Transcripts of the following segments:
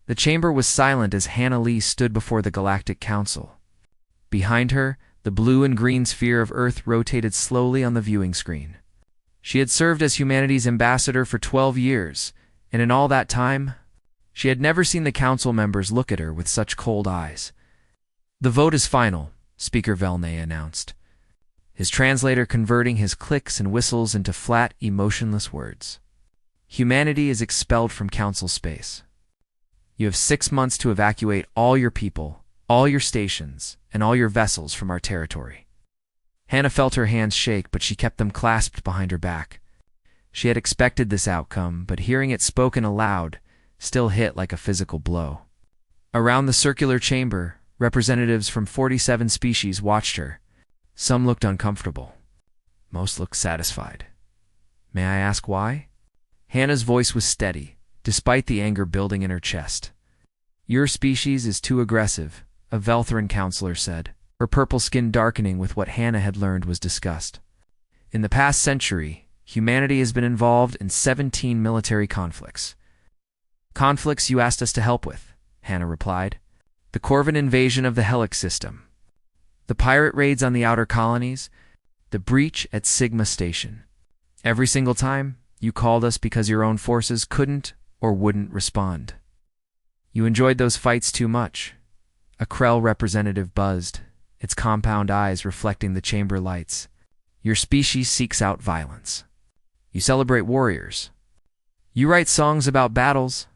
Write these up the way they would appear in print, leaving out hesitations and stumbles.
The chamber was silent as Hannah Lee stood before the Galactic Council. Behind her, the blue and green sphere of Earth rotated slowly on the viewing screen. She had served as humanity's ambassador for 12 years, and in all that time, she had never seen the council members look at her with such cold eyes. "The vote is final," Speaker Velnay announced, his translator converting his clicks and whistles into flat, emotionless words. "Humanity is expelled from council space. You have 6 months to evacuate all your people, all your stations, and all your vessels from our territory." Hannah felt her hands shake, but she kept them clasped behind her back. She had expected this outcome, but hearing it spoken aloud still hit like a physical blow. Around the circular chamber, representatives from 47 species watched her. Some looked uncomfortable. Most looked satisfied. "May I ask why?" Hannah's voice was steady, despite the anger building in her chest. "Your species is too aggressive," a Velthran counselor said, her purple skin darkening with what Hannah had learned was discussed. "In the past century, humanity has been involved in 17 military conflicts." "Conflicts you asked us to help with," Hannah replied. "The Corvin invasion of the Helix system, the pirate raids on the outer colonies, the breach at Sigma Station. Every single time, you called us because your own forces couldn't or wouldn't respond. You enjoyed those fights too much." A Krell representative buzzed, its compound eyes reflecting the chamber lights. "Your species seeks out violence. You celebrate warriors. You write songs about battles.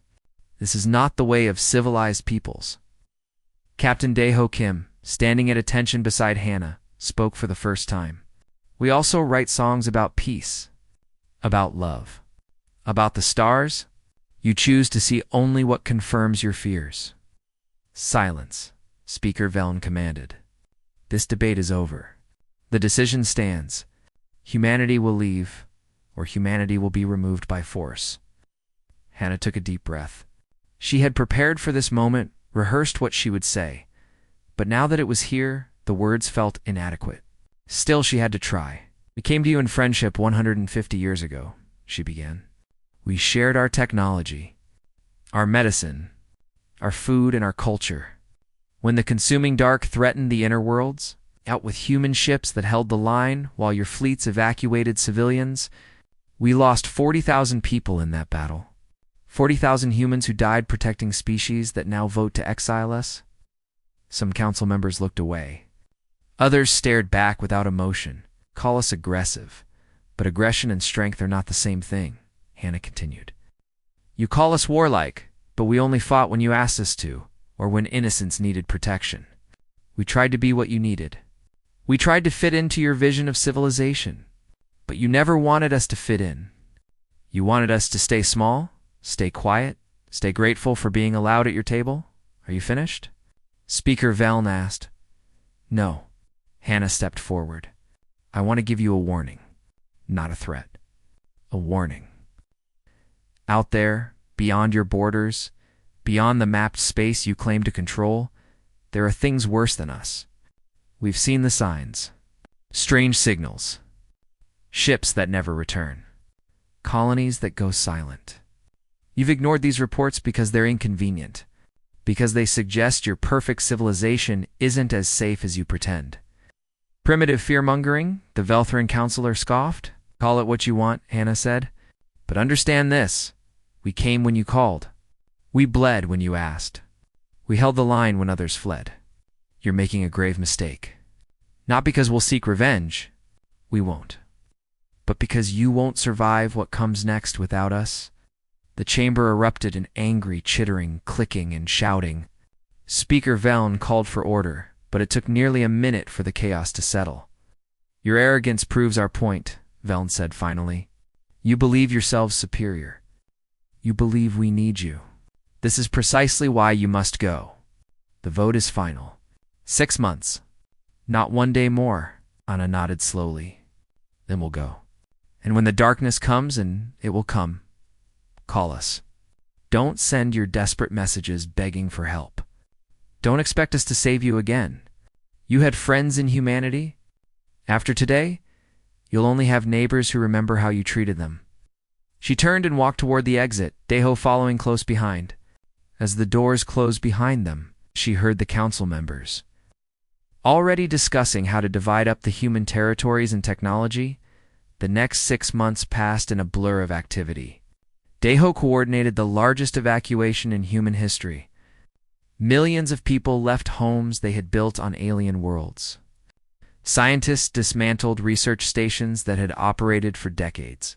This is not the way of civilized peoples." Captain Daeho Kim, standing at attention beside Hannah, spoke for the first time. "We also write songs about peace, about love, about the stars. You choose to see only what confirms your fears." "Silence," Speaker Veln commanded. "This debate is over. The decision stands. Humanity will leave, or humanity will be removed by force." Hannah took a deep breath. She had prepared for this moment, rehearsed what she would say. But now that it was here, the words felt inadequate. Still, she had to try. "We came to you in friendship 150 years ago," she began. "We shared our technology, our medicine, our food, and our culture. When the consuming dark threatened the inner worlds, out with human ships that held the line while your fleets evacuated civilians, we lost 40,000 people in that battle. 40,000 humans who died protecting species that now vote to exile us." Some council members looked away. Others stared back without emotion. "Call us aggressive, but aggression and strength are not the same thing," Hannah continued. "You call us warlike, but we only fought when you asked us to, or when innocents needed protection. We tried to be what you needed. We tried to fit into your vision of civilization, but you never wanted us to fit in. You wanted us to stay small, stay quiet, stay grateful for being allowed at your table. Are you finished?" Speaker Veln asked. "No." Hannah stepped forward. "I want to give you a warning, not a threat. A warning. Out there, beyond your borders, beyond the mapped space you claim to control, there are things worse than us. We've seen the signs. Strange signals. Ships that never return. Colonies that go silent. You've ignored these reports because they're inconvenient, because they suggest your perfect civilization isn't as safe as you pretend." "Primitive fear-mongering," the Velthran counselor scoffed. "Call it what you want," Hannah said. "But understand this. We came when you called. We bled when you asked. We held the line when others fled. You're making a grave mistake. Not because we'll seek revenge. We won't. But because you won't survive what comes next without us." The chamber erupted in angry chittering, clicking, and shouting. Speaker Veln called for order, but it took nearly a minute for the chaos to settle. "Your arrogance proves our point," Veln said finally. "You believe yourselves superior. You believe we need you. This is precisely why you must go. The vote is final. 6 months. Not 1 day more," Anna nodded slowly. "Then we'll go. And when the darkness comes, and it will come, call us. Don't send your desperate messages begging for help. Don't expect us to save you again. You had friends in humanity. After today, you'll only have neighbors who remember how you treated them." She turned and walked toward the exit, Daeho following close behind. As the doors closed behind them, she heard the council members already discussing how to divide up the human territories and technology. The next 6 months passed in a blur of activity. Daiho coordinated the largest evacuation in human history. Millions of people left homes they had built on alien worlds. Scientists dismantled research stations that had operated for decades.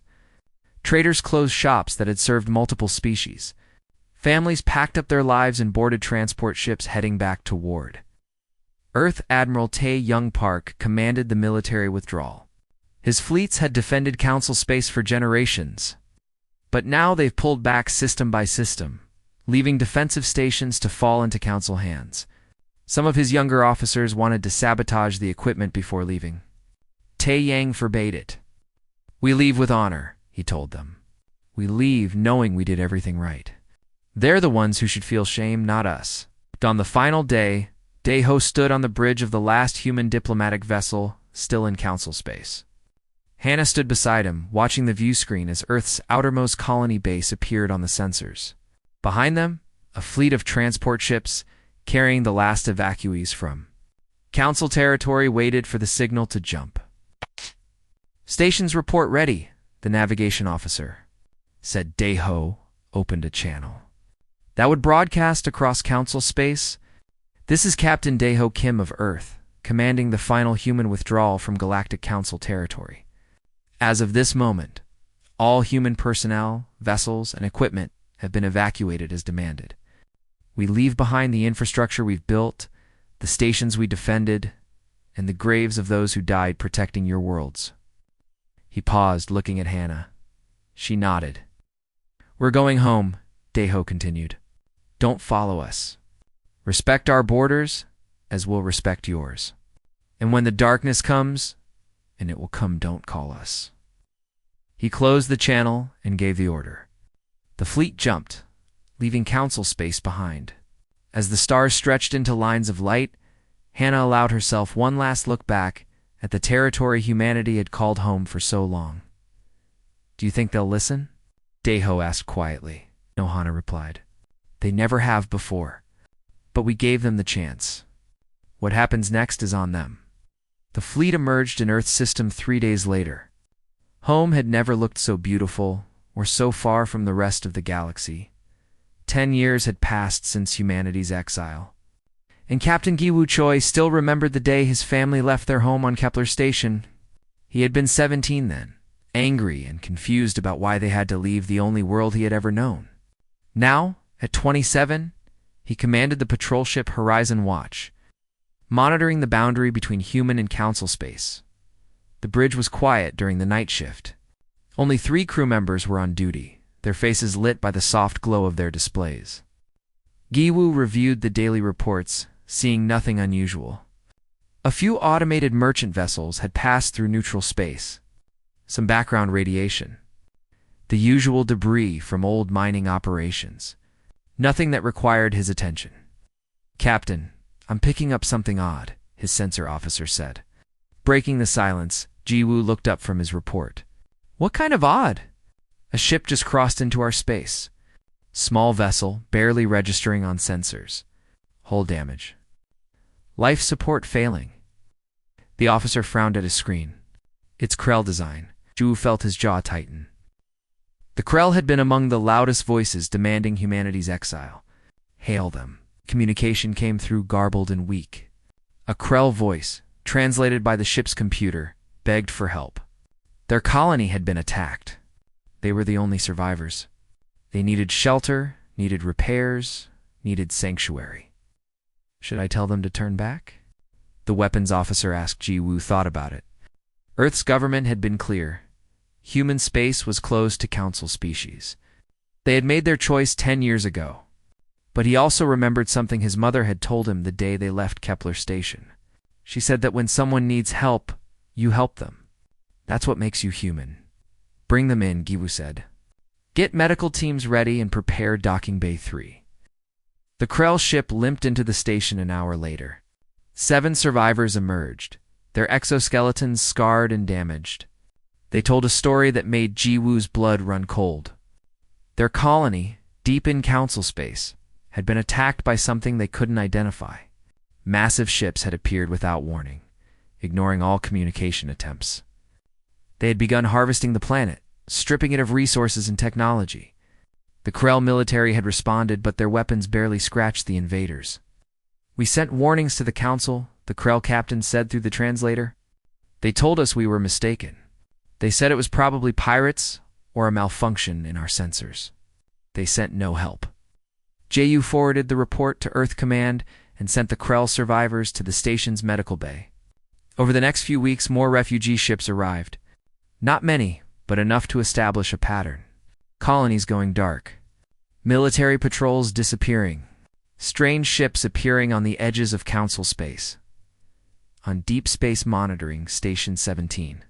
Traders closed shops that had served multiple species. Families packed up their lives and boarded transport ships heading back to Ward. Earth Admiral Tae Young Park commanded the military withdrawal. His fleets had defended Council space for generations, but now they've pulled back system by system, leaving defensive stations to fall into Council hands. Some of his younger officers wanted to sabotage the equipment before leaving. Tae Yang forbade it. "We leave with honor," he told them. "We leave knowing we did everything right. They're the ones who should feel shame, not us." On the final day, Daiho stood on the bridge of the last human diplomatic vessel still in Council space. Hannah stood beside him, watching the view screen as Earth's outermost colony base appeared on the sensors. Behind them, a fleet of transport ships carrying the last evacuees from Council territory waited for the signal to jump. "Stations report ready," the navigation officer said. Daiho opened a channel that would broadcast across Council space. "This is Captain Daiho Kim of Earth, commanding the final human withdrawal from Galactic Council territory. As of this moment, all human personnel, vessels, and equipment have been evacuated as demanded. We leave behind the infrastructure we've built, the stations we defended, and the graves of those who died protecting your worlds." He paused, looking at Hannah. She nodded. "We're going home," Daiho continued. "Don't follow us. Respect our borders, as we'll respect yours. And when the darkness comes, and it will come, don't call us." He closed the channel and gave the order. The fleet jumped, leaving Council space behind. As the stars stretched into lines of light, Hannah allowed herself one last look back at the territory humanity had called home for so long. "Do you think they'll listen?" Daiho asked quietly. "No," Hannah replied. "They never have before. But we gave them the chance. What happens next is on them." The fleet emerged in Earth's system 3 days later. Home had never looked so beautiful or so far from the rest of the galaxy. 10 years had passed since humanity's exile. And Captain Giwoo Choi still remembered the day his family left their home on Kepler Station. He had been 17 then, angry and confused about why they had to leave the only world he had ever known. Now, at 27, he commanded the patrol ship Horizon Watch, monitoring the boundary between human and Council space. The bridge was quiet during the night shift. Only 3 crew members were on duty, their faces lit by the soft glow of their displays. Giwoo reviewed the daily reports, seeing nothing unusual. A few automated merchant vessels had passed through neutral space. Some background radiation. The usual debris from old mining operations. Nothing that required his attention. "Captain, I'm picking up something odd," his sensor officer said. Breaking the silence, Giwoo looked up from his report. "What kind of odd?" "A ship just crossed into our space. Small vessel, barely registering on sensors. Hull damage. Life support failing." The officer frowned at his screen. "It's Krell design." Giwoo felt his jaw tighten. The Krell had been among the loudest voices demanding humanity's exile. "Hail them." Communication came through garbled and weak. A Krell voice, translated by the ship's computer, begged for help. Their colony had been attacked. They were the only survivors. They needed shelter, needed repairs, needed sanctuary. "Should I tell them to turn back?" The weapons officer asked. Giwoo thought about it. Earth's government had been clear. Human space was closed to Council species. They had made their choice 10 years ago. But he also remembered something his mother had told him the day they left Kepler Station. She said that when someone needs help, you help them. That's what makes you human. "Bring them in," Giwoo said. "Get medical teams ready and prepare Docking Bay 3. The Krell ship limped into the station an hour later. 7 survivors emerged, their exoskeletons scarred and damaged. They told a story that made Giwoo's blood run cold. Their colony, deep in Council space, had been attacked by something they couldn't identify. Massive ships had appeared without warning, ignoring all communication attempts. They had begun harvesting the planet, stripping it of resources and technology. The Krell military had responded, but their weapons barely scratched the invaders. "We sent warnings to the Council," the Krell captain said through the translator. "They told us we were mistaken. They said it was probably pirates or a malfunction in our sensors. They sent no help." JU forwarded the report to Earth Command and sent the Krell survivors to the station's medical bay. Over the next few weeks, more refugee ships arrived. Not many, but enough to establish a pattern. Colonies going dark. Military patrols disappearing. Strange ships appearing on the edges of Council space. On Deep Space Monitoring Station 17.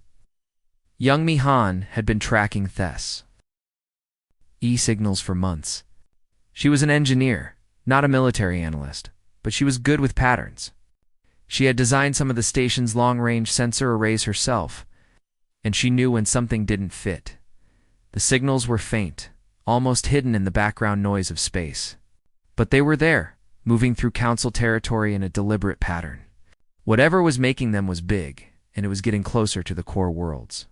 Young Mi Han had been tracking Thess signals for months. She was an engineer, not a military analyst, but she was good with patterns. She had designed some of the station's long-range sensor arrays herself, and she knew when something didn't fit. The signals were faint, almost hidden in the background noise of space. But they were there, moving through Council territory in a deliberate pattern. Whatever was making them was big, and it was getting closer to the core worlds.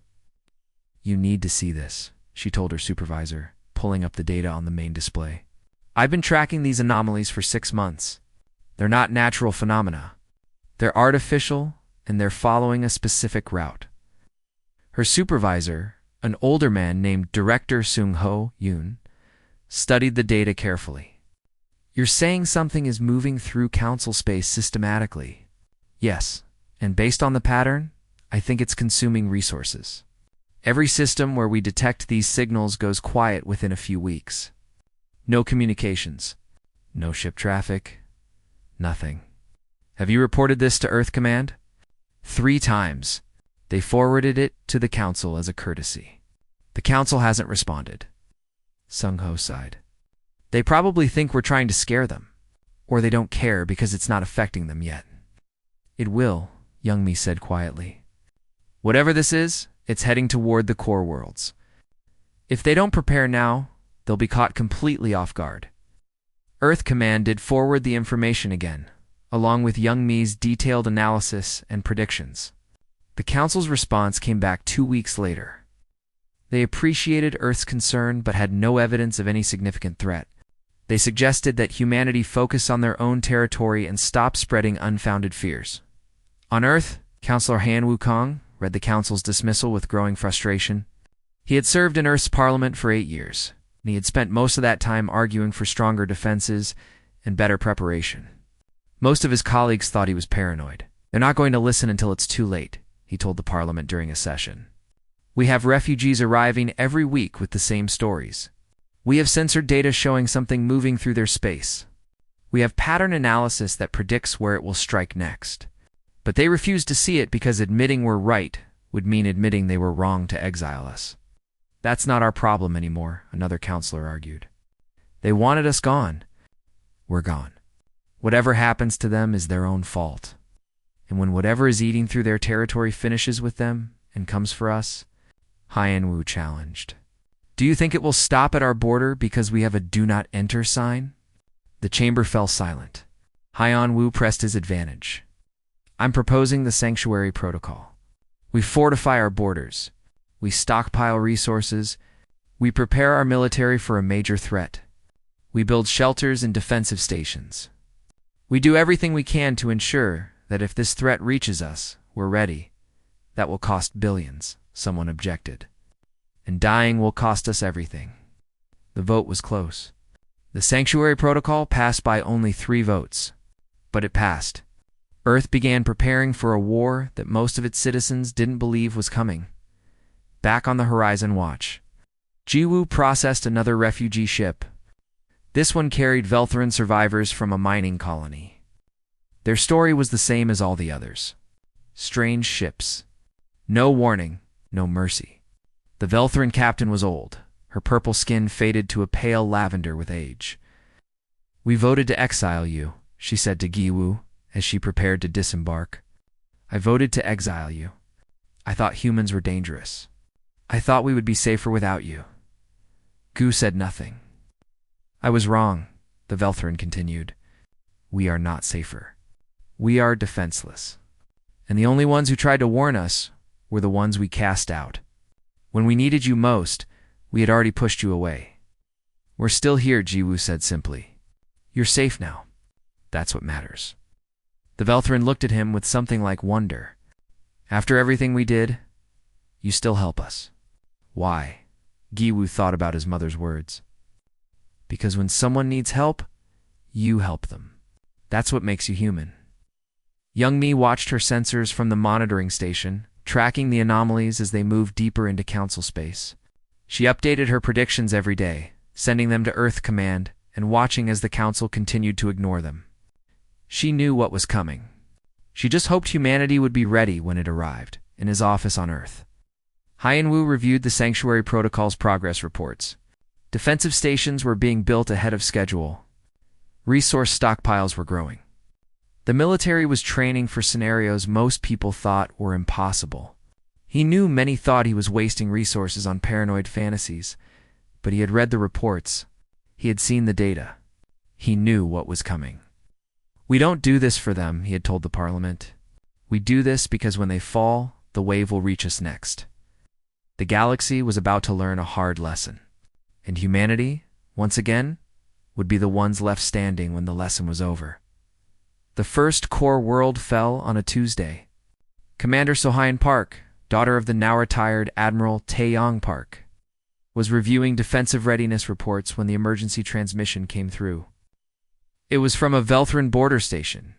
"You need to see this," she told her supervisor, pulling up the data on the main display. "I've been tracking these anomalies for 6 months. They're not natural phenomena. They're artificial, and they're following a specific route." Her supervisor, an older man named Director Sung-Ho Yoon, studied the data carefully. "You're saying something is moving through Council space systematically?" "Yes, and based on the pattern, I think it's consuming resources. Every system where we detect these signals goes quiet within a few weeks. No communications, no ship traffic, nothing." "Have you reported this to Earth Command?" "3 times. They forwarded it to the Council as a courtesy. The Council hasn't responded." Sung-Ho sighed. "They probably think we're trying to scare them, or they don't care because it's not affecting them yet." "It will," Young Mi said quietly. "Whatever this is, it's heading toward the core worlds. If they don't prepare now, they'll be caught completely off guard." Earth Command did forward the information again, along with Young Mi's detailed analysis and predictions. The Council's response came back 2 weeks later. They appreciated Earth's concern but had no evidence of any significant threat. They suggested that humanity focus on their own territory and stop spreading unfounded fears. On Earth, Counselor Han Wukong read the Council's dismissal with growing frustration. He had served in Earth's parliament for 8 years, and he had spent most of that time arguing for stronger defenses and better preparation. Most of his colleagues thought he was paranoid. "They're not going to listen until it's too late," he told the parliament during a session. "We have refugees arriving every week with the same stories. We have censored data showing something moving through their space. We have pattern analysis that predicts where it will strike next. But they refuse to see it because admitting we're right would mean admitting they were wrong to exile us." "That's not our problem anymore," another counselor argued. "They wanted us gone. We're gone. Whatever happens to them is their own fault. And when whatever is eating through their territory finishes with them and comes for us," Hyan Wu challenged. "Do you think it will stop at our border because we have a do not enter sign?" The chamber fell silent. Hyan Wu pressed his advantage. "I'm proposing the Sanctuary Protocol. We fortify our borders. We stockpile resources. We prepare our military for a major threat. We build shelters and defensive stations. We do everything we can to ensure that if this threat reaches us, we're ready. That will cost billions," someone objected. "And dying will cost us everything." The vote was close. The Sanctuary Protocol passed by only 3 votes. But it passed. Earth began preparing for a war that most of its citizens didn't believe was coming. Back on the horizon watch, Jiwoo processed another refugee ship. This one carried Velthran survivors from a mining colony. Their story was the same as all the others. Strange ships. No warning, no mercy. The Velthran captain was old. Her purple skin faded to a pale lavender with age. "We voted to exile you," she said to Giwoo as she prepared to disembark. "I voted to exile you. I thought humans were dangerous. I thought we would be safer without you." Gu said nothing. "I was wrong," the Velthrin continued. We are not safer. We are defenseless. And the only ones who tried to warn us were the ones we cast out. When we needed you most, we had already pushed you away. We're still here, Jiwoo said simply. You're safe now. That's what matters. The Velthrin looked at him with something like wonder. After everything we did, you still help us. Why? Jiwoo thought about his mother's words. Because when someone needs help, you help them. That's what makes you human. Young Mi watched her sensors from the monitoring station, tracking the anomalies as they moved deeper into Council space. She updated her predictions every day, sending them to Earth Command and watching as the Council continued to ignore them. She knew what was coming. She just hoped humanity would be ready when it arrived, in his office on Earth. Hyenwoo reviewed the Sanctuary Protocol's progress reports. Defensive stations were being built ahead of schedule. Resource stockpiles were growing. The military was training for scenarios most people thought were impossible. He knew many thought he was wasting resources on paranoid fantasies, but he had read the reports. He had seen the data. He knew what was coming. We don't do this for them, he had told the Parliament. We do this because when they fall, the wave will reach us next. The galaxy was about to learn a hard lesson. And humanity, once again, would be the ones left standing when the lesson was over. The first core world fell on a Tuesday. Commander Sohyun Park, daughter of the now-retired Admiral Taeyong Park, was reviewing defensive readiness reports when the emergency transmission came through. It was from a Velthrin border station,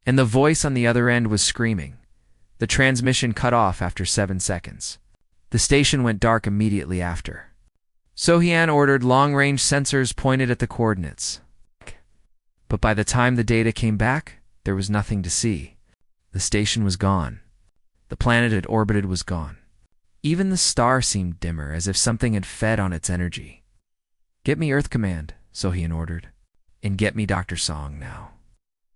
and the voice on the other end was screaming. The transmission cut off after 7 seconds. The station went dark immediately after. Sohyun ordered long-range sensors pointed at the coordinates. But by the time the data came back, there was nothing to see. The station was gone. The planet it orbited was gone. Even the star seemed dimmer, as if something had fed on its energy. Get me Earth Command, Sohyun ordered. And get me Dr. Song now.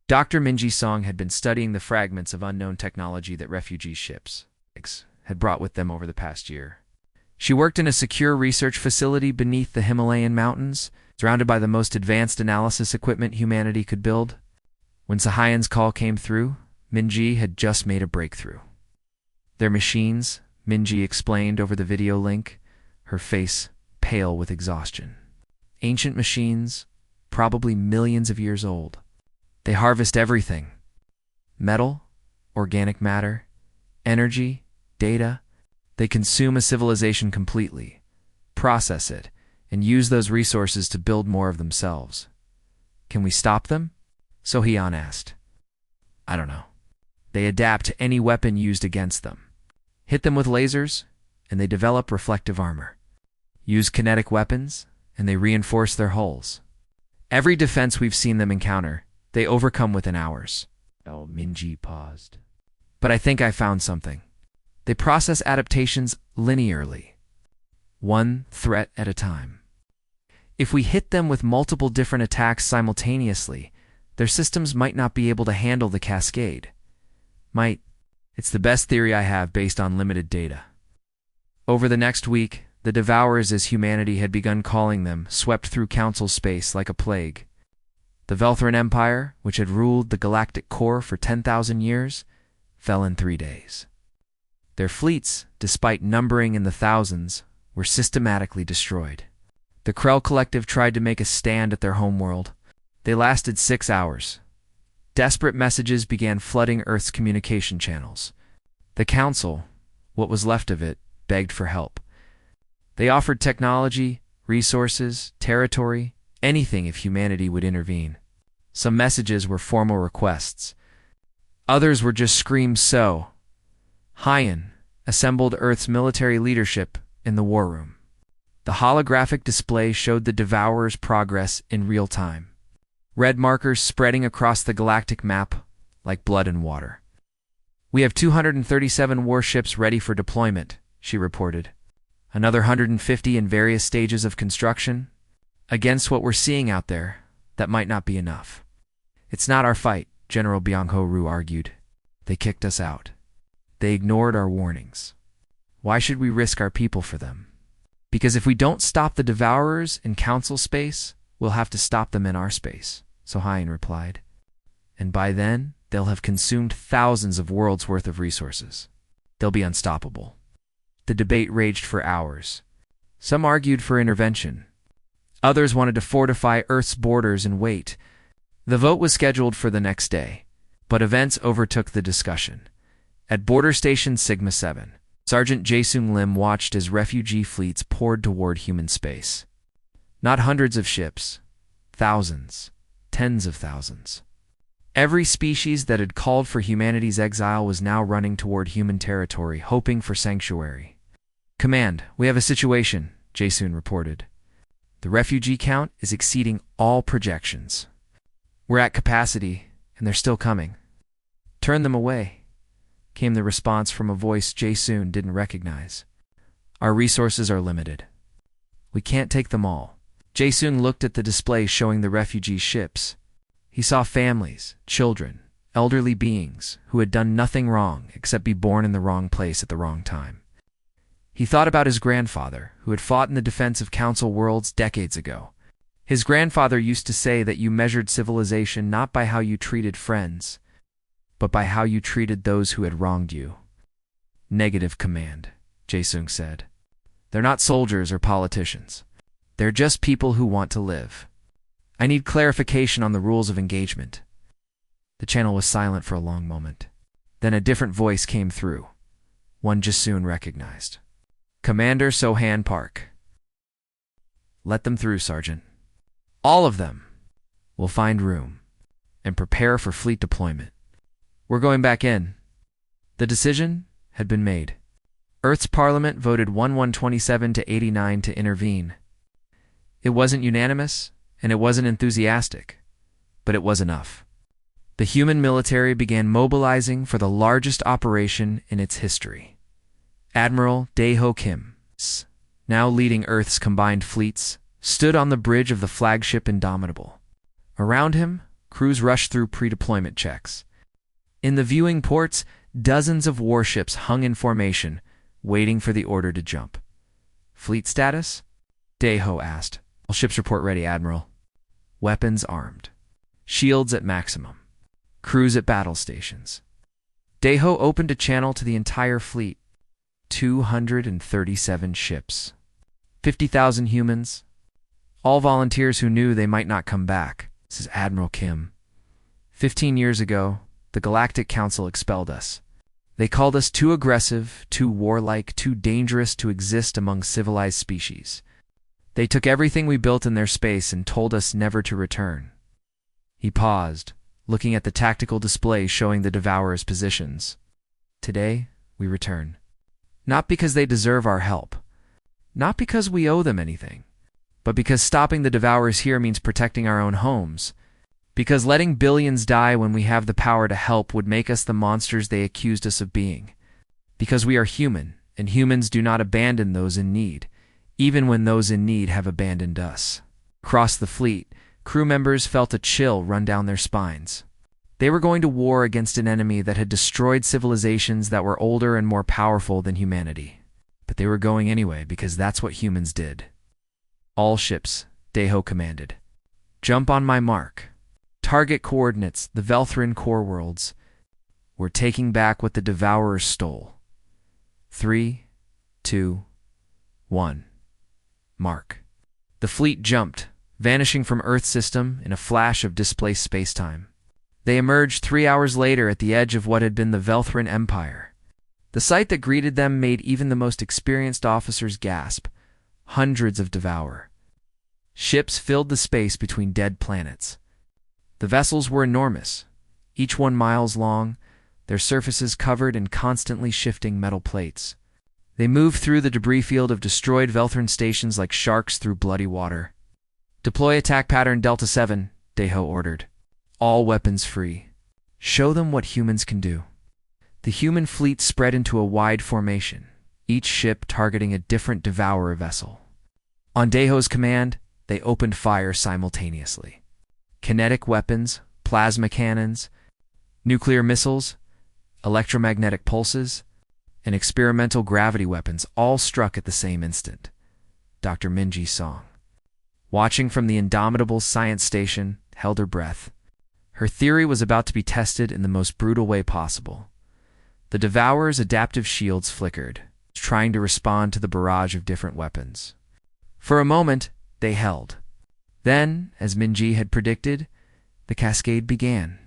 Dr. Minji Song had been studying the fragments of unknown technology that refugee ships had brought with them over the past year. She worked in a secure research facility beneath the Himalayan mountains, surrounded by the most advanced analysis equipment humanity could build. When Sohyun's call came through, Minji had just made a breakthrough. Their machines, Minji explained over the video link, her face pale with exhaustion. Ancient machines, probably millions of years old. They harvest everything. Metal, organic matter, energy, data. They consume a civilization completely, process it, and use those resources to build more of themselves. Can we stop them? Sohyun asked. I don't know. They adapt to any weapon used against them. Hit them with lasers, and they develop reflective armor. Use kinetic weapons, and they reinforce their hulls. Every defense we've seen them encounter, they overcome within hours. Oh, Minji paused. But I think I found something. They process adaptations linearly, one threat at a time. If we hit them with multiple different attacks simultaneously, their systems might not be able to handle the cascade. It's the best theory I have based on limited data. Over the next week, the Devourers, as humanity had begun calling them, swept through Council space like a plague. The Velthrin Empire, which had ruled the galactic core for 10,000 years, fell in 3 days. Their fleets, despite numbering in the thousands, were systematically destroyed. The Krell Collective tried to make a stand at their homeworld. They lasted 6 hours. Desperate messages began flooding Earth's communication channels. The Council, what was left of it, begged for help. They offered technology, resources, territory, anything if humanity would intervene. Some messages were formal requests. Others were just screams. Hyen assembled Earth's military leadership in the war room. The holographic display showed the Devourers' progress in real time. Red markers spreading across the galactic map like blood and water. We have 237 warships ready for deployment, she reported. Another 150 in various stages of construction. Against what we're seeing out there, that might not be enough. It's not our fight, General Byung-ho-ru argued. They kicked us out. They ignored our warnings. Why should we risk our people for them? Because if we don't stop the Devourers in Council space, We'll have to stop them in our space, Sohain replied. And by then, they'll have consumed thousands of worlds' worth of resources. They'll be unstoppable. The debate raged for hours. Some argued for intervention. Others wanted to fortify Earth's borders and wait. The vote was scheduled for the next day, but events overtook the discussion. At Border Station Sigma 7, Sergeant Jae-Sung Lim watched as refugee fleets poured toward human space. Not hundreds of ships, thousands, tens of thousands. Every species that had called for humanity's exile was now running toward human territory, hoping for sanctuary. "Command, we have a situation," Jae-Sung reported. "The refugee count is exceeding all projections. We're at capacity, and they're still coming." "Turn them away," came the response from a voice Jae-Sung didn't recognize. "Our resources are limited. We can't take them all." Jae-Sung looked at the display showing the refugee ships. He saw families, children, elderly beings who had done nothing wrong except be born in the wrong place at the wrong time. He thought about his grandfather, who had fought in the defense of Council worlds decades ago. His grandfather used to say that you measured civilization not by how you treated friends, but by how you treated those who had wronged you. "Negative, Command," Jae-Sung said. "They're not soldiers or politicians. They're just people who want to live. I need clarification on the rules of engagement." The channel was silent for a long moment. Then a different voice came through, one Jae-Sung recognized. "Commander Sohan Park." "Let them through, Sergeant. All of them. We'll find room. And prepare for fleet deployment. We're going back in." The decision had been made. Earth's parliament voted 1127 to 89 to intervene. It wasn't unanimous, and it wasn't enthusiastic, but it was enough. The human military began mobilizing for the largest operation in its history. Admiral Dae-ho Kim, now leading Earth's combined fleets, stood on the bridge of the flagship Indomitable. Around him, crews rushed through pre-deployment checks. In the viewing ports, dozens of warships hung in formation, waiting for the order to jump. "Fleet status?" Dae-ho asked. "All ships report ready, Admiral. Weapons armed. Shields at maximum. Crews at battle stations." Dae-ho opened a channel to the entire fleet. 237 ships. 50,000 humans. All volunteers who knew they might not come back. This is Admiral Kim. 15 years ago, the Galactic Council expelled us. They called us too aggressive, too warlike, too dangerous to exist among civilized species. They took everything we built in their space and told us never to return. He paused, looking at the tactical display showing the Devourer's positions. Today, we return. Not because they deserve our help. Not because we owe them anything. But because stopping the Devourers here means protecting our own homes. Because letting billions die when we have the power to help would make us the monsters they accused us of being. Because we are human, and humans do not abandon those in need, even when those in need have abandoned us. Across the fleet, crew members felt a chill run down their spines. They were going to war against an enemy that had destroyed civilizations that were older and more powerful than humanity. But they were going anyway because that's what humans did. "All ships," Dae-ho commanded. "Jump on my mark. Target coordinates, the Velthrin core worlds. We're taking back what the Devourers stole. 3, 2, 1. Mark." The fleet jumped, vanishing from Earth's system in a flash of displaced spacetime. They emerged 3 hours later at the edge of what had been the Velthrin Empire. The sight that greeted them made even the most experienced officers gasp. Hundreds of Devourer. Ships filled the space between dead planets. The vessels were enormous, each 1 mile long, their surfaces covered in constantly shifting metal plates. They moved through the debris field of destroyed Velthrin stations like sharks through bloody water. "Deploy attack pattern Delta 7, Dae-ho ordered. "All weapons free. Show them what humans can do." The human fleet spread into a wide formation, each ship targeting a different Devourer vessel. On Dae-ho's command, they opened fire simultaneously. Kinetic weapons, plasma cannons, nuclear missiles, electromagnetic pulses, and experimental gravity weapons all struck at the same instant. Dr. Minji's song. watching from the indomitable science station, held her breath. Her theory was about to be tested in the most brutal way possible. The Devourer's adaptive shields flickered, trying to respond to the barrage of different weapons. For a moment, they held. Then, as Minji had predicted, the cascade began.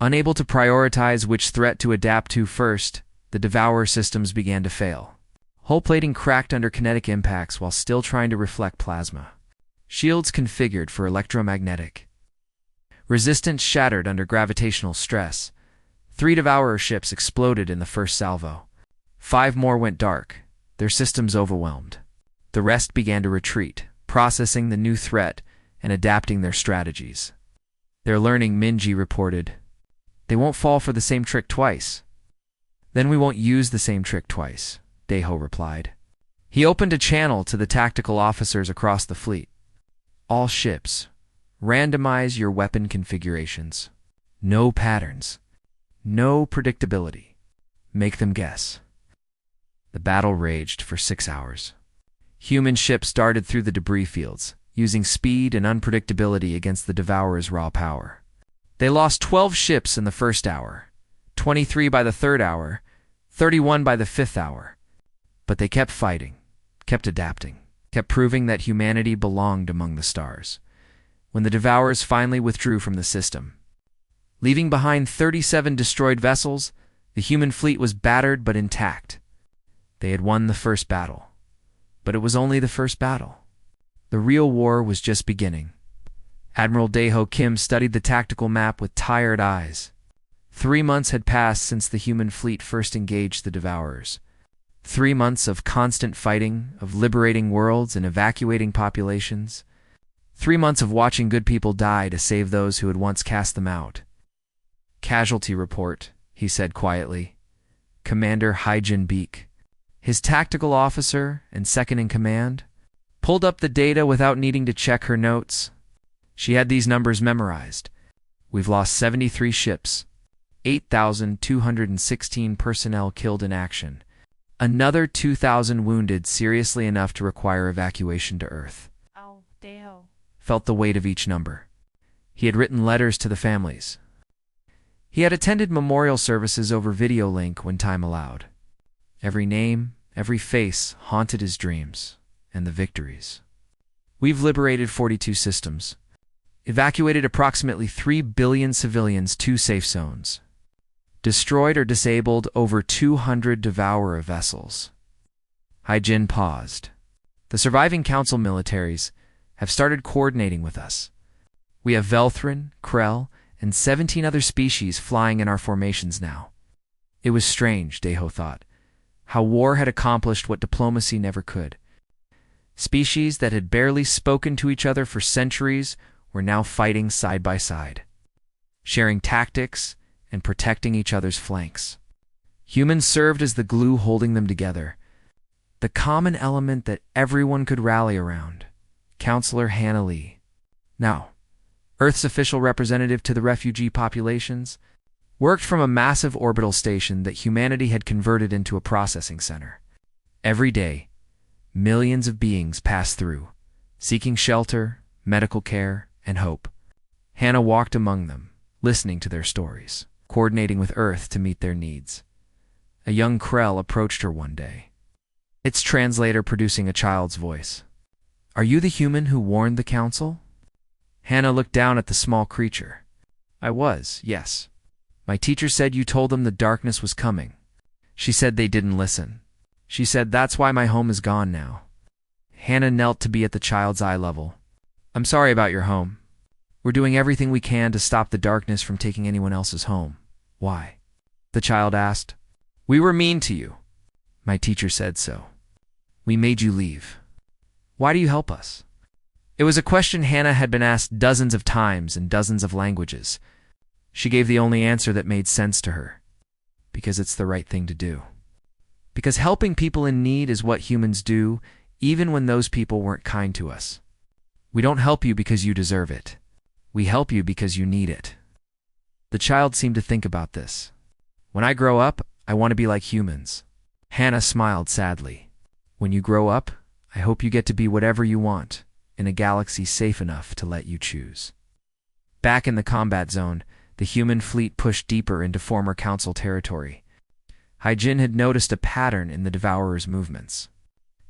Unable to prioritize which threat to adapt to first, the Devourer systems began to fail. Hull plating cracked under kinetic impacts while still trying to reflect plasma. Shields configured for electromagnetic. Resistance shattered under gravitational stress. 3 Devourer ships exploded in the first salvo. 5 more went dark, their systems overwhelmed. The rest began to retreat, processing the new threat and adapting their strategies. They're learning, Minji reported. They won't fall for the same trick twice. Then we won't use the same trick twice, Daiho replied. He opened a channel to the tactical officers across the fleet. All ships, randomize your weapon configurations. No patterns. No predictability. Make them guess. The battle raged for 6 hours. Human ships darted through the debris fields, using speed and unpredictability against the Devourer's raw power. They lost 12 ships in the first hour, 23 by the third hour, 31 by the fifth hour. But they kept fighting, kept adapting, kept proving that humanity belonged among the stars. When the Devourers finally withdrew from the system, leaving behind 37 destroyed vessels, the human fleet was battered but intact. They had won the first battle. But it was only the first battle. The real war was just beginning. Admiral Daiho Kim studied the tactical map with tired eyes. 3 months had passed since the human fleet first engaged the Devourers. 3 months of constant fighting, of liberating worlds and evacuating populations. 3 months of watching good people die to save those who had once cast them out. Casualty report, he said quietly. Commander Haijin Beek, his tactical officer and second-in-command, pulled up the data without needing to check her notes. She had these numbers memorized. We've lost 73 ships, 8,216 personnel killed in action, another 2,000 wounded seriously enough to require evacuation to Earth. Oh, Daiho felt the weight of each number. He had written letters to the families. He had attended memorial services over video link when time allowed. Every name, every face haunted his dreams and the victories. We've liberated 42 systems, evacuated approximately 3 billion civilians to safe zones, destroyed or disabled over 200 Devourer vessels. Haijin paused. The surviving council militaries have started coordinating with us. We have Velthrin, Krell, and 17 other species flying in our formations now. It was strange, Daiho thought, how war had accomplished what diplomacy never could. Species that had barely spoken to each other for centuries were now fighting side by side, sharing tactics and protecting each other's flanks. Humans served as the glue holding them together, the common element that everyone could rally around. Counselor Hannah Lee, now Earth's official representative to the refugee populations, worked from a massive orbital station that humanity had converted into a processing center. Every day, millions of beings passed through, seeking shelter, medical care, and hope. Hannah walked among them, listening to their stories, coordinating with Earth to meet their needs. A young Krell approached her one day, its translator producing a child's voice. Are you the human who warned the council? Hannah looked down at the small creature. I was, yes. My teacher said you told them the darkness was coming. She said they didn't listen. She said that's why my home is gone now. Hannah knelt to be at the child's eye level. I'm sorry about your home. We're doing everything we can to stop the darkness from taking anyone else's home. Why? The child asked. We were mean to you. My teacher said so. We made you leave. Why do you help us? It was a question Hannah had been asked dozens of times in dozens of languages. She gave the only answer that made sense to her. Because it's the right thing to do. Because helping people in need is what humans do, even when those people weren't kind to us. We don't help you because you deserve it. We help you because you need it. The child seemed to think about this. When I grow up, I want to be like humans. Hannah smiled sadly. When you grow up, I hope you get to be whatever you want. in a galaxy safe enough to let you choose. Back in the combat zone, the human fleet pushed deeper into former Council territory. Hyjin had noticed a pattern in the Devourer's movements.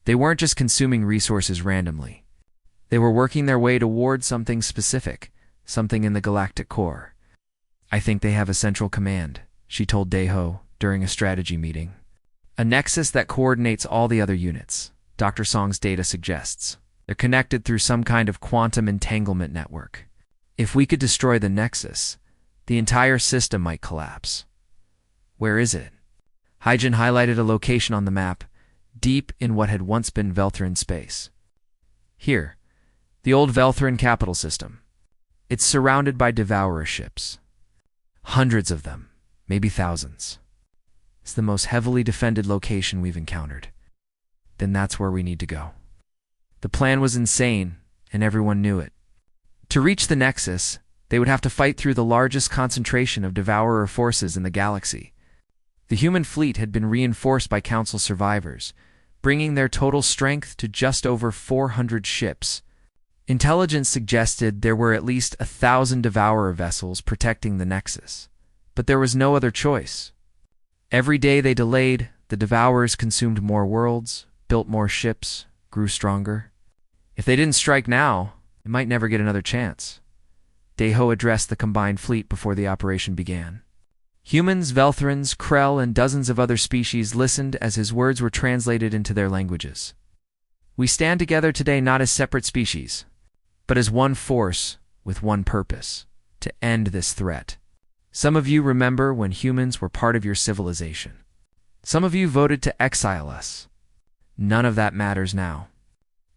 They weren't just consuming resources randomly. They were working their way toward something specific, something in the galactic core. "I think they have a central command," she told Daeho during a strategy meeting. "A nexus that coordinates all the other units," Dr. Song's data suggests. "They're connected through some kind of quantum entanglement network. If we could destroy the nexus, the entire system might collapse." "Where is it?" Hyjin highlighted a location on the map, deep in what had once been Velthrin space. "Here, the old Velthrin capital system. It's surrounded by Devourer ships. Hundreds of them, maybe thousands. It's the most heavily defended location we've encountered. Then that's where we need to go." The plan was insane, and everyone knew it. To reach the Nexus, they would have to fight through the largest concentration of Devourer forces in the galaxy. The human fleet had been reinforced by Council survivors, bringing their total strength to just over 400 ships. Intelligence suggested there were at least 1,000 Devourer vessels protecting the Nexus, but there was no other choice. Every day they delayed, the Devourers consumed more worlds, built more ships, grew stronger. If they didn't strike now, they might never get another chance. Daeho addressed the combined fleet before the operation began. Humans, Velthrins, Krell, and dozens of other species listened as his words were translated into their languages. "We stand together today not as separate species, but as one force with one purpose, to end this threat. Some of you remember when humans were part of your civilization. Some of you voted to exile us. None of that matters now.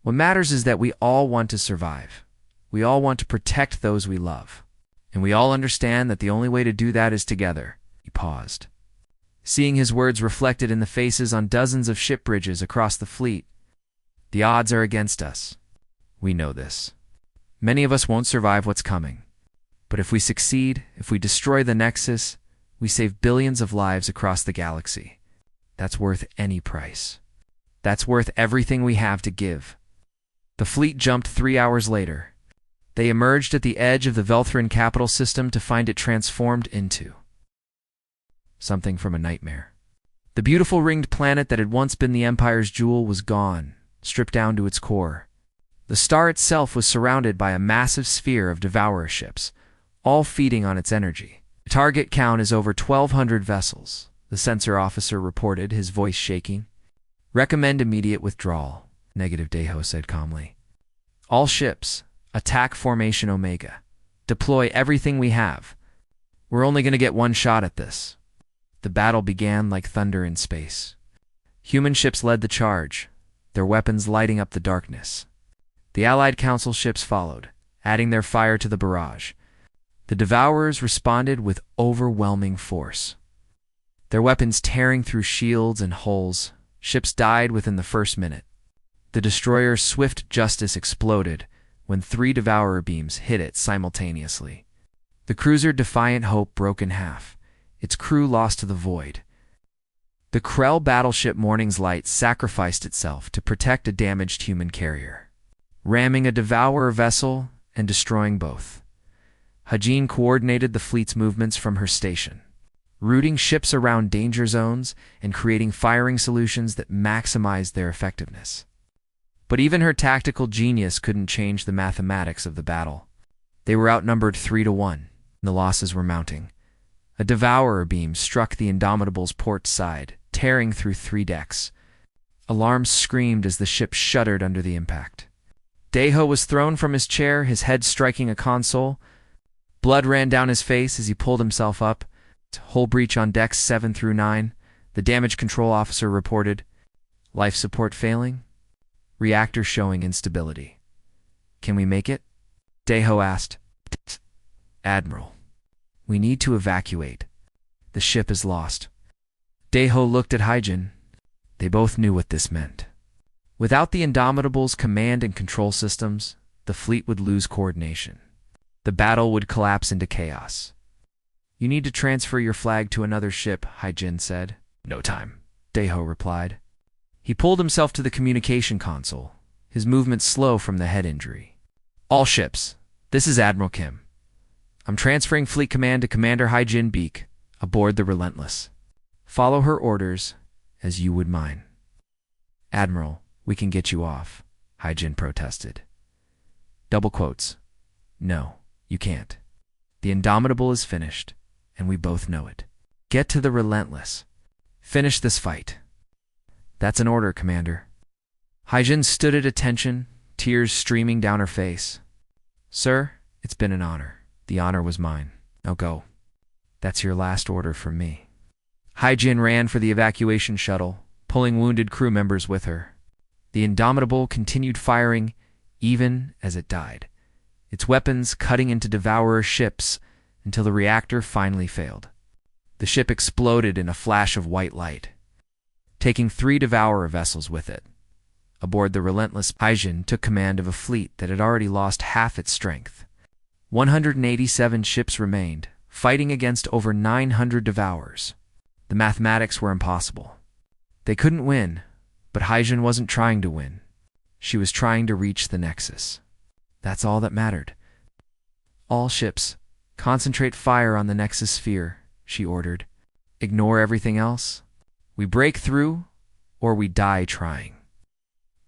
What matters is that we all want to survive. We all want to protect those we love. And we all understand that the only way to do that is together." He paused. Seeing his words reflected in the faces on dozens of ship bridges across the fleet. "The odds are against us. We know this. Many of us won't survive what's coming. But if we succeed, if we destroy the Nexus, we save billions of lives across the galaxy. That's worth any price. That's worth everything we have to give." The fleet jumped 3 hours later. They emerged at the edge of the Velthrin capital system to find it transformed into something from a nightmare. The beautiful ringed planet that had once been the Empire's jewel was gone, stripped down to its core. The star itself was surrounded by a massive sphere of Devourer ships, all feeding on its energy. The target count is over 1,200 vessels, the sensor officer reported, his voice shaking. "Recommend immediate withdrawal," Negative Daeho said calmly. "All ships, attack Formation Omega. Deploy everything we have. We're only going to get one shot at this." The battle began like thunder in space. Human ships led the charge, their weapons lighting up the darkness. The Allied Council ships followed, adding their fire to the barrage. The Devourers responded with overwhelming force. Their weapons tearing through shields and hulls, ships died within the first minute. The destroyer's swift justice exploded when 3 Devourer beams hit it simultaneously. The cruiser Defiant Hope broke in half, its crew lost to the void. The Krell battleship Morning's Light sacrificed itself to protect a damaged human carrier, ramming a Devourer vessel and destroying both. Hyjin coordinated the fleet's movements from her station, routing ships around danger zones and creating firing solutions that maximized their effectiveness. But even her tactical genius couldn't change the mathematics of the battle. They were outnumbered 3-1, and the losses were mounting. A Devourer beam struck the Indomitable's port side, tearing through 3 decks. Alarms screamed as the ship shuddered under the impact. Daeho was thrown from his chair, his head striking a console. Blood ran down his face as he pulled himself up. "Hull breach on decks 7 through 9, the damage control officer reported. Life support failing. Reactor showing instability. Can we make it?" Daeho asked. "Admiral, we need to evacuate. The ship is lost." Daeho looked at Hyjin. They both knew what this meant. Without the Indomitable's command and control systems, the fleet would lose coordination. The battle would collapse into chaos. "You need to transfer your flag to another ship," Hyjin said. "No time," Daeho replied. He pulled himself to the communication console, his movements slow from the head injury. All ships, this is Admiral Kim. I'm transferring fleet command to Commander Hyjin Beak, aboard the Relentless. Follow her orders as you would mine. Admiral, we can get you off, Hyjin protested. Double quotes. No, you can't. The Indomitable is finished, and we both know it. Get to the Relentless. Finish this fight. That's an order, Commander. Hyjin stood at attention, tears streaming down her face. Sir, it's been an honor. The honor was mine. Now go. That's your last order from me. Hyjin ran for the evacuation shuttle, pulling wounded crew members with her. The Indomitable continued firing even as it died, its weapons cutting into Devourer ships until the reactor finally failed. The ship exploded in a flash of white light, taking 3 Devourer vessels with it. Aboard the Relentless, Hyjin took command of a fleet that had already lost half its strength. 187 ships remained, fighting against over 900 Devourers. The mathematics were impossible. They couldn't win, but Hyjin wasn't trying to win. She was trying to reach the Nexus. That's all that mattered. All ships, concentrate fire on the Nexus sphere, she ordered. Ignore everything else. We break through, or we die trying.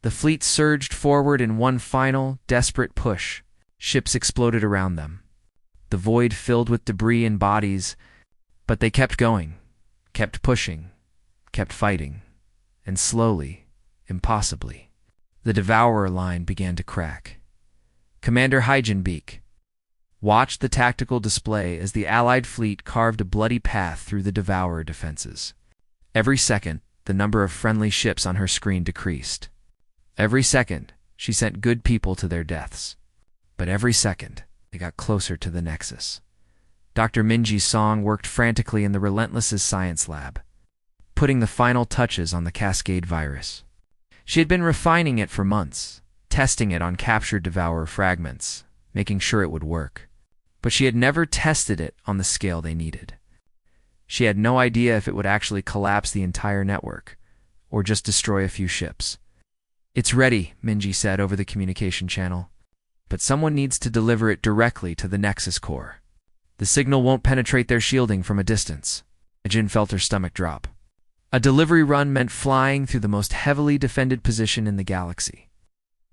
The fleet surged forward in one final, desperate push. Ships exploded around them. The void filled with debris and bodies, but they kept going, kept pushing, kept fighting, and slowly, impossibly, the Devourer line began to crack. Commander Hyjin Beak watched the tactical display as the Allied fleet carved a bloody path through the Devourer defenses. Every second, the number of friendly ships on her screen decreased. Every second, she sent good people to their deaths. But every second, they got closer to the Nexus. Dr. Minji's song worked frantically in the Relentless's science lab, putting the final touches on the Cascade virus. She had been refining it for months, testing it on captured Devourer fragments, making sure it would work. But she had never tested it on the scale they needed. She had no idea if it would actually collapse the entire network, or just destroy a few ships. It's ready, Minji said over the communication channel. But someone needs to deliver it directly to the Nexus core. The signal won't penetrate their shielding from a distance. Hyjin felt her stomach drop. A delivery run meant flying through the most heavily defended position in the galaxy,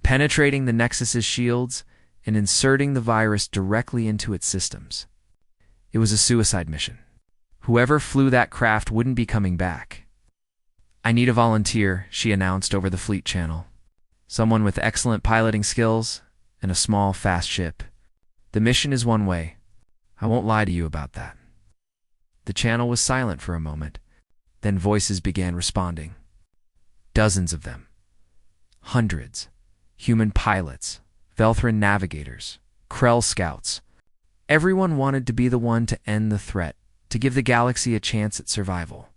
penetrating the Nexus's shields and inserting the virus directly into its systems. It was a suicide mission. Whoever flew that craft wouldn't be coming back. I need a volunteer, she announced over the fleet channel. Someone with excellent piloting skills and a small, fast ship. The mission is one way. I won't lie to you about that. The channel was silent for a moment. Then voices began responding. Dozens of them. Hundreds. Human pilots, Velthran navigators, Krell scouts. Everyone wanted to be the one to end the threat, to give the galaxy a chance at survival.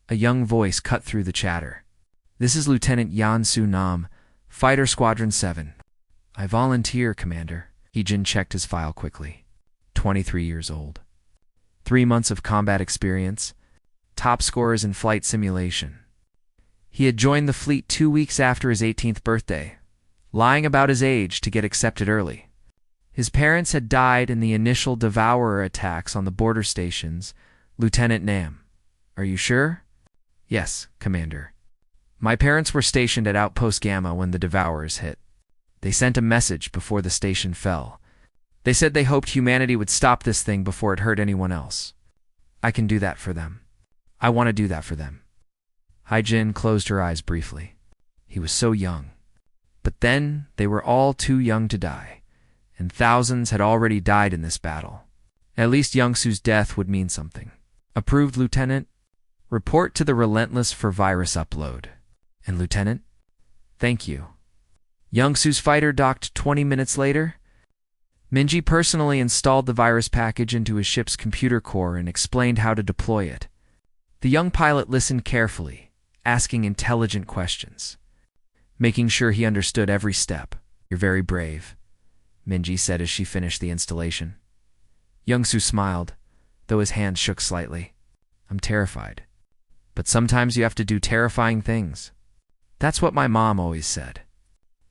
A young voice cut through the chatter. This is Lieutenant Yan-Su Nam, Fighter Squadron 7. I volunteer, Commander. Hyjin checked his file quickly. 23 years old. 3 months of combat experience. Top scorers in flight simulation. He had joined the fleet 2 weeks after his 18th birthday, lying about his age to get accepted early. His parents had died in the initial Devourer attacks on the border stations. Lieutenant Nam. Are you sure? Yes, Commander. My parents were stationed at Outpost Gamma when the Devourers hit. They sent a message before the station fell. They said they hoped humanity would stop this thing before it hurt anyone else. I can do that for them. I want to do that for them. Hyjin closed her eyes briefly. He was so young. But then they were all too young to die, and thousands had already died in this battle. At least Youngsu's death would mean something. Approved, Lieutenant? Report to the Relentless for virus upload. And Lieutenant? Thank you. Youngsu's fighter docked 20 minutes later. Minji personally installed the virus package into his ship's computer core and explained how to deploy it. The young pilot listened carefully, asking intelligent questions, making sure he understood every step. You're very brave, Minji said as she finished the installation. Youngsu smiled, though his hand shook slightly. I'm terrified. But sometimes you have to do terrifying things. That's what my mom always said.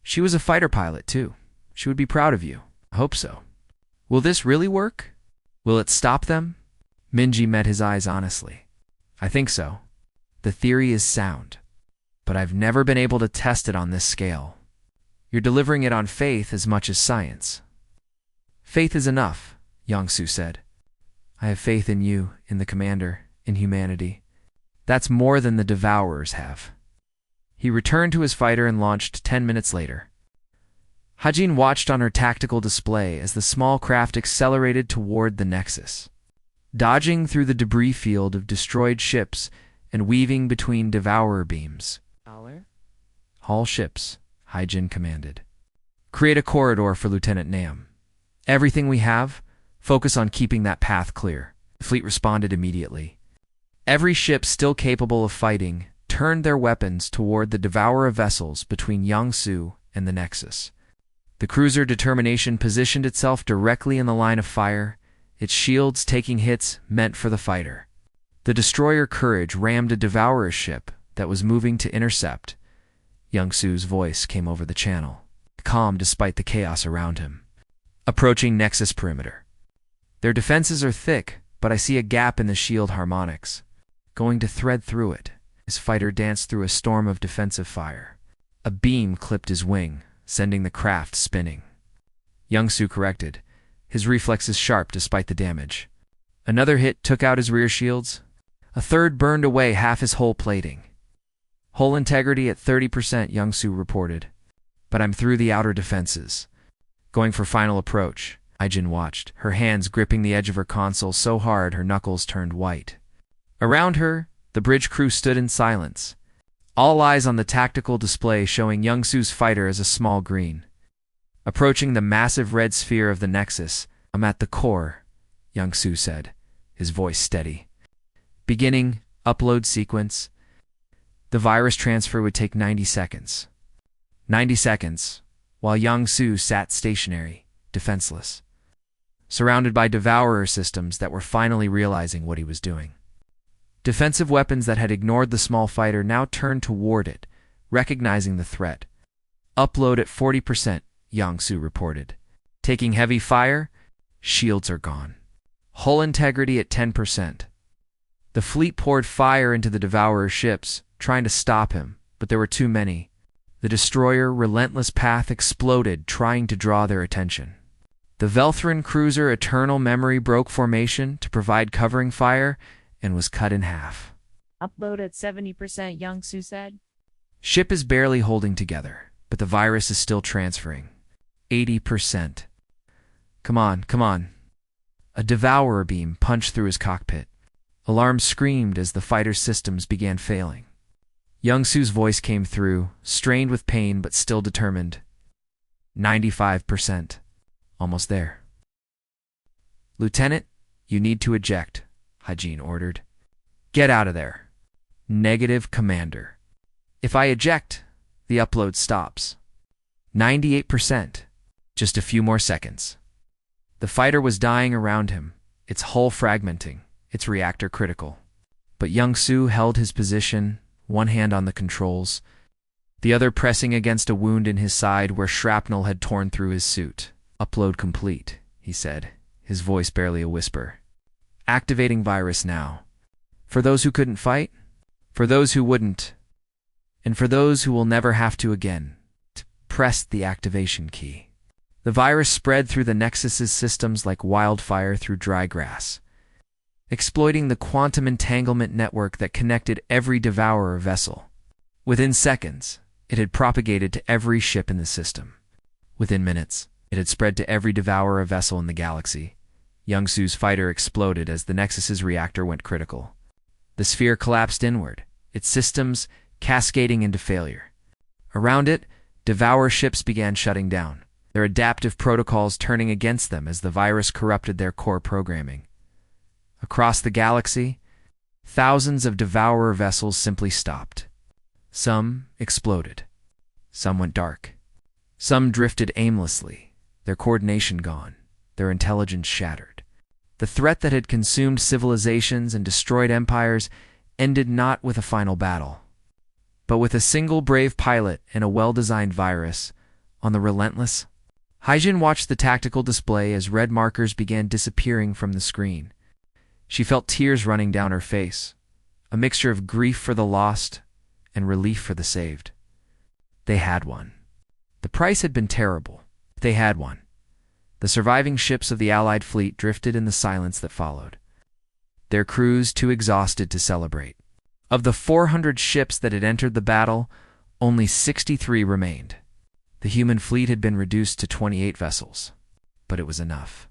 She was a fighter pilot, too. She would be proud of you. I hope so. Will this really work? Will it stop them? Minji met his eyes honestly. I think so. The theory is sound. But I've never been able to test it on this scale. You're delivering it on faith as much as science. Faith is enough, Young-Soo said. I have faith in you, in the commander, in humanity. That's more than the Devourers have. He returned to his fighter and launched 10 minutes later. Hajin watched on her tactical display as the small craft accelerated toward the Nexus. Dodging through the debris field of destroyed ships and weaving between Devourer beams. All ships, Hajin commanded. Create a corridor for Lieutenant Nam. Everything we have, focus on keeping that path clear. The fleet responded immediately. Every ship still capable of fighting turned their weapons toward the Devourer vessels between Young-Soo and the Nexus. The cruiser Determination positioned itself directly in the line of fire, its shields taking hits meant for the fighter. The destroyer Courage rammed a Devourer ship that was moving to intercept. Young-Soo's voice came over the channel, calm despite the chaos around him. Approaching Nexus perimeter. Their defenses are thick, but I see a gap in the shield harmonics. Going to thread through it. His fighter danced through a storm of defensive fire. A beam clipped his wing, sending the craft spinning. Young-Soo corrected, his reflexes sharp despite the damage. Another hit took out his rear shields. A third burned away half his hull plating. Hull integrity at 30%, Young-Soo reported. But I'm through the outer defenses. Going for final approach. Aijin watched, her hands gripping the edge of her console so hard her knuckles turned white. Around her, the bridge crew stood in silence. All eyes on the tactical display showing Young-Soo's fighter as a small green. Approaching the massive red sphere of the Nexus, I'm at the core, Young-Soo said, his voice steady. Beginning upload sequence. The virus transfer would take 90 seconds. 90 seconds, while Young-Soo sat stationary, defenseless, surrounded by Devourer systems that were finally realizing what he was doing. Defensive weapons that had ignored the small fighter now turned toward it, recognizing the threat. Upload at 40%, Young-Soo reported. Taking heavy fire, shields are gone. Hull integrity at 10%. The fleet poured fire into the Devourer ships, trying to stop him, but there were too many. The destroyer Relentless Path exploded, trying to draw their attention. The Velthrin cruiser Eternal Memory broke formation to provide covering fire and was cut in half. Upload at 70%, Young-Soo said. Ship is barely holding together, but the virus is still transferring. 80%. Come on, come on. A Devourer beam punched through his cockpit. Alarms screamed as the fighter's systems began failing. Young-Soo's voice came through, strained with pain but still determined. 95%. Almost there. Lieutenant, you need to eject, Hajin ordered. Get out of there. Negative, Commander. If I eject, the upload stops. 98%. Just a few more seconds. The fighter was dying around him, its hull fragmenting, its reactor critical. But Young-Soo held his position, one hand on the controls, the other pressing against a wound in his side where shrapnel had torn through his suit. Upload complete, he said, his voice barely a whisper. Activating virus now. For those who couldn't fight, for those who wouldn't, and for those who will never have to again. Press the activation key. The virus spread through the Nexus's systems like wildfire through dry grass, exploiting the quantum entanglement network that connected every Devourer vessel. Within seconds, it had propagated to every ship in the system. Within minutes, it had spread to every Devourer vessel in the galaxy. Young-Soo's fighter exploded as the Nexus's reactor went critical. The sphere collapsed inward, its systems cascading into failure. Around it, Devourer ships began shutting down, their adaptive protocols turning against them as the virus corrupted their core programming. Across the galaxy, thousands of Devourer vessels simply stopped. Some exploded. Some went dark. Some drifted aimlessly, their coordination gone, their intelligence shattered. The threat that had consumed civilizations and destroyed empires ended not with a final battle, but with a single brave pilot and a well-designed virus, on the relentless. Hyjin watched the tactical display as red markers began disappearing from the screen. She felt tears running down her face, a mixture of grief for the lost and relief for the saved. They had won. The price had been terrible. They had won. The surviving ships of the Allied fleet drifted in the silence that followed, their crews too exhausted to celebrate. Of the 400 ships that had entered the battle, only 63 remained. The human fleet had been reduced to 28 vessels, but it was enough.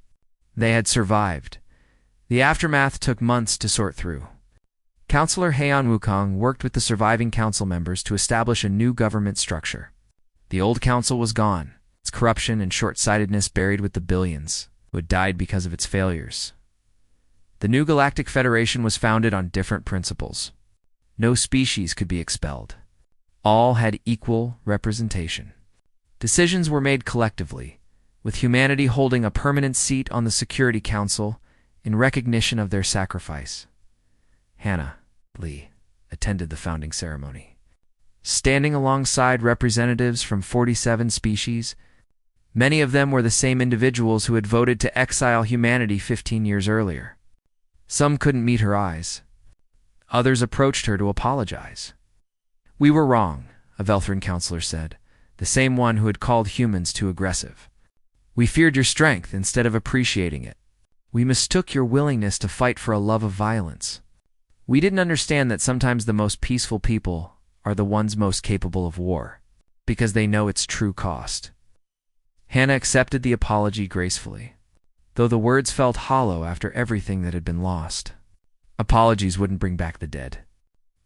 They had survived. The aftermath took months to sort through. Counselor Heian Wukong worked with the surviving council members to establish a new government structure. The old council was gone, its corruption and short-sightedness buried with the billions who had died because of its failures. The new Galactic Federation was founded on different principles. No species could be expelled. All had equal representation. Decisions were made collectively, with humanity holding a permanent seat on the Security Council in recognition of their sacrifice. Hannah Lee attended the founding ceremony. Standing alongside representatives from 47 species, many of them were the same individuals who had voted to exile humanity 15 years earlier. Some couldn't meet her eyes. Others approached her to apologize. "We were wrong," a Velthran counselor said, the same one who had called humans too aggressive. "We feared your strength instead of appreciating it. We mistook your willingness to fight for a love of violence. We didn't understand that sometimes the most peaceful people are the ones most capable of war, because they know its true cost." Hannah accepted the apology gracefully, though the words felt hollow after everything that had been lost. Apologies wouldn't bring back the dead.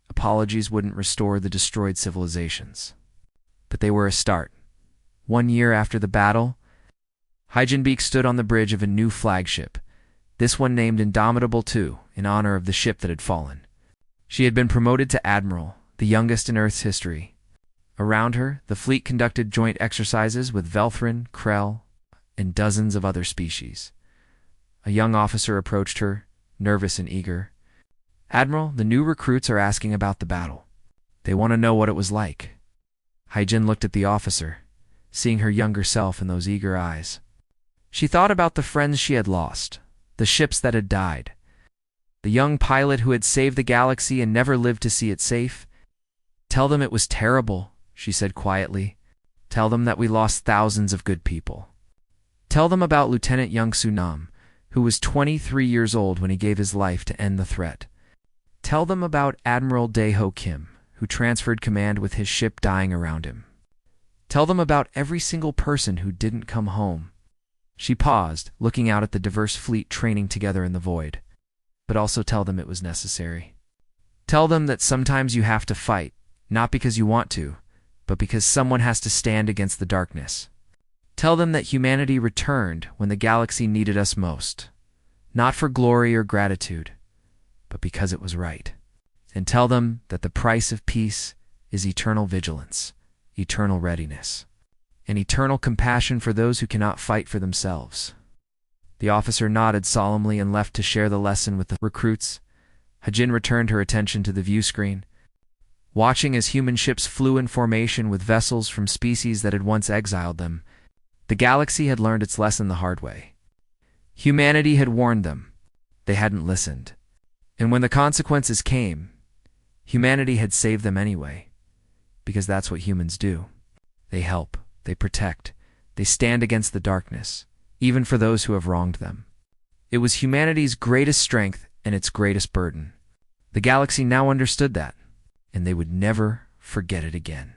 Apologies wouldn't restore the destroyed civilizations. But they were a start. 1 year after the battle, Hyjin stood on the bridge of a new flagship, this one named Indomitable II, in honor of the ship that had fallen. She had been promoted to Admiral, the youngest in Earth's history. Around her, the fleet conducted joint exercises with Velthran, Krell, and dozens of other species. A young officer approached her, nervous and eager. "Admiral, the new recruits are asking about the battle. They want to know what it was like." Hyjin looked at the officer, seeing her younger self in those eager eyes. She thought about the friends she had lost, the ships that had died, the young pilot who had saved the galaxy and never lived to see it safe. "Tell them it was terrible," she said quietly. "Tell them that we lost thousands of good people. Tell them about Lieutenant Young Sunam, who was 23 years old when he gave his life to end the threat. Tell them about Admiral Dae-ho Kim, who transferred command with his ship dying around him. Tell them about every single person who didn't come home." She paused, looking out at the diverse fleet training together in the void. "But also tell them it was necessary. Tell them that sometimes you have to fight, not because you want to, but because someone has to stand against the darkness. Tell them that humanity returned when the galaxy needed us most, not for glory or gratitude, but because it was right. And tell them that the price of peace is eternal vigilance, eternal readiness, and eternal compassion for those who cannot fight for themselves." The officer nodded solemnly and left to share the lesson with the recruits. Hyjin returned her attention to the view screen, watching as human ships flew in formation with vessels from species that had once exiled them. The galaxy had learned its lesson the hard way. Humanity had warned them. They hadn't listened. And when the consequences came, humanity had saved them anyway, because that's what humans do. They help, they protect, they stand against the darkness, even for those who have wronged them. It was humanity's greatest strength and its greatest burden. The galaxy now understood that, and they would never forget it again.